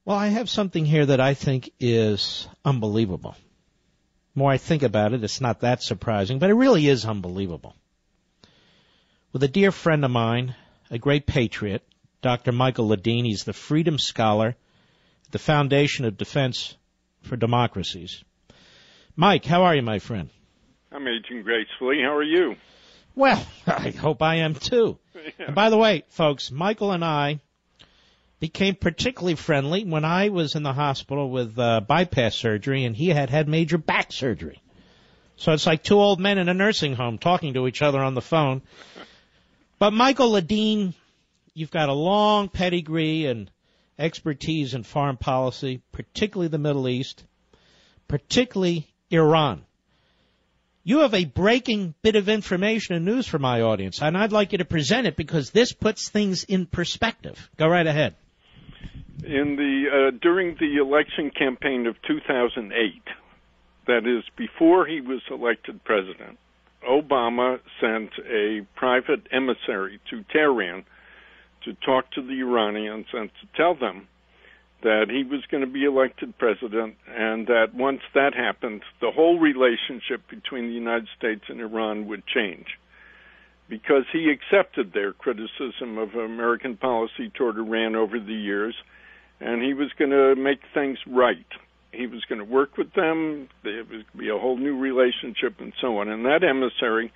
Well, I have something here that I think is unbelievable. The more I think about it, it's not that surprising, but it really is unbelievable. With a dear friend of mine, a great patriot, Dr. Michael Ledine, he's the Freedom Scholar at the Foundation of Defense for Democracies. Mike, how are you, my friend? I'm aging gracefully. How are you? Well, I hope I am too. Yeah. And by the way, folks, Michael and I became particularly friendly when I was in the hospital with bypass surgery, and he had major back surgery. So it's like two old men in a nursing home talking to each other on the phone. But Michael Ledine, you've got a long pedigree and expertise in foreign policy, particularly the Middle East, particularly Iran. You have a breaking bit of information and news for my audience, and I'd like you to present it because this puts things in perspective. Go right ahead. During the election campaign of 2008, that is before he was elected president, Obama sent a private emissary to Tehran to talk to the Iranians and to tell them that he was going to be elected president, and that once that happened, the whole relationship between the United States and Iran would change, because he accepted their criticism of American policy toward Iran over the years, and he was going to make things right. He was going to work with them. There was going to be a whole new relationship and so on. And that emissary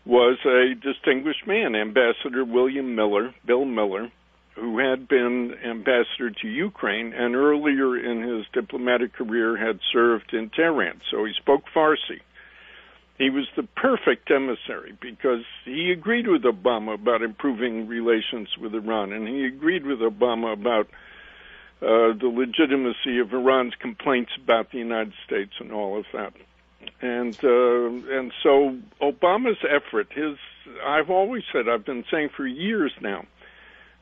was a distinguished man, Ambassador Bill Miller, who had been ambassador to Ukraine and earlier in his diplomatic career had served in Tehran. So he spoke Farsi. He was the perfect emissary because he agreed with Obama about improving relations with Iran, and he agreed with Obama about the legitimacy of Iran's complaints about the United States and all of that. And so Obama's effort, I've always said, I've been saying for years now,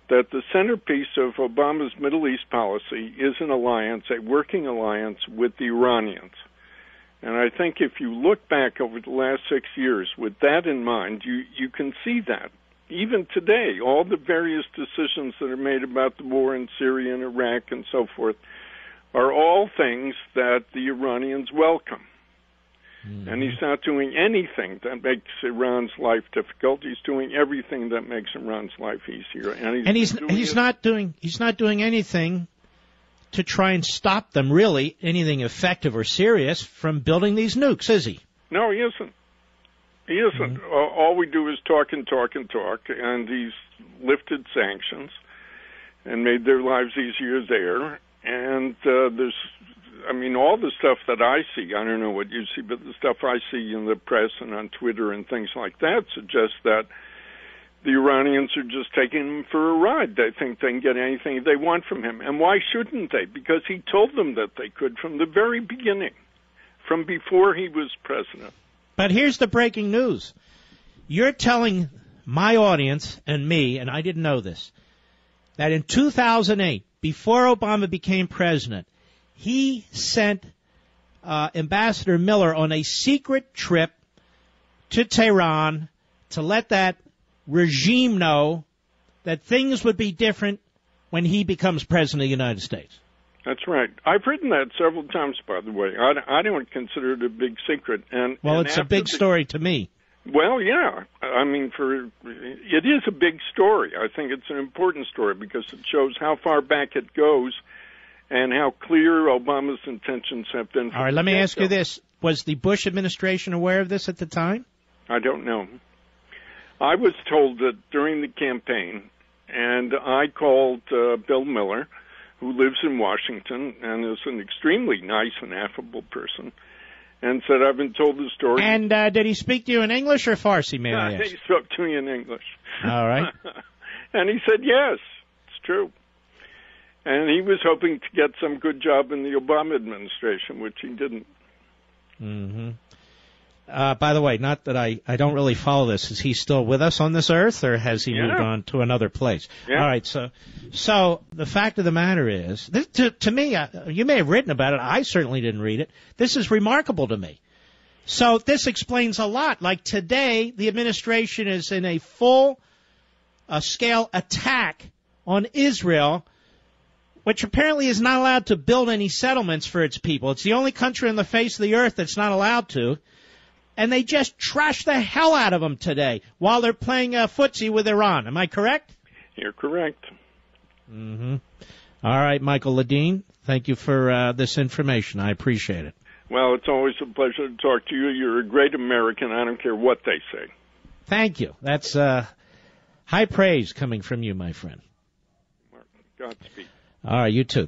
that the centerpiece of Obama's Middle East policy is an alliance, a working alliance with the Iranians. And I think if you look back over the last 6 years with that in mind, you can see that. Even today, all the various decisions that are made about the war in Syria and Iraq and so forth are all things that the Iranians welcome. Mm-hmm. And he's not doing anything that makes Iran's life difficult. He's doing everything that makes Iran's life easier. And he's not doing anything to try and stop them, really, anything effective or serious, from building these nukes, is he? No, he isn't. He isn't. Mm-hmm. All we do is talk and talk and talk, and he's lifted sanctions and made their lives easier there. And all the stuff that I see, I don't know what you see, but the stuff I see in the press and on Twitter and things like that suggests that the Iranians are just taking him for a ride. They think they can get anything they want from him. And why shouldn't they? Because he told them that they could from the very beginning, from before he was president. But here's the breaking news. You're telling my audience and me, and I didn't know this, that in 2008, before Obama became president, he sent Ambassador Miller on a secret trip to Tehran to let that regime know that things would be different when he becomes president of the United States. That's right. I've written that several times, by the way. I don't consider it a big secret. Well, it's a big story to me. Well, yeah. It is a big story. I think it's an important story because it shows how far back it goes and how clear Obama's intentions have been. All right, let me ask you this. Was the Bush administration aware of this at the time? I don't know. I was told that during the campaign, and I called Bill Miller, who lives in Washington and is an extremely nice and affable person, and said, I've been told the story. And did he speak to you in English or Farsi, may I ask? He spoke to me in English. All right. And he said, yes, it's true. And he was hoping to get some good job in the Obama administration, which he didn't. Mm-hmm. By the way, not that I don't really follow this. Is he still with us on this earth, or has he moved on to another place? Yeah. All right, so the fact of the matter is, this, to me, you may have written about it. I certainly didn't read it. This is remarkable to me. So this explains a lot. Like today, the administration is in a full-scale attack on Israel which apparently is not allowed to build any settlements for its people. It's the only country on the face of the earth that's not allowed to. And they just trashed the hell out of them today while they're playing footsie with Iran. Am I correct? You're correct. Mm-hmm. All right, Michael Ledine, thank you for this information. I appreciate it. Well, it's always a pleasure to talk to you. You're a great American. I don't care what they say. Thank you. That's high praise coming from you, my friend. Mark, Godspeed. All right, you too.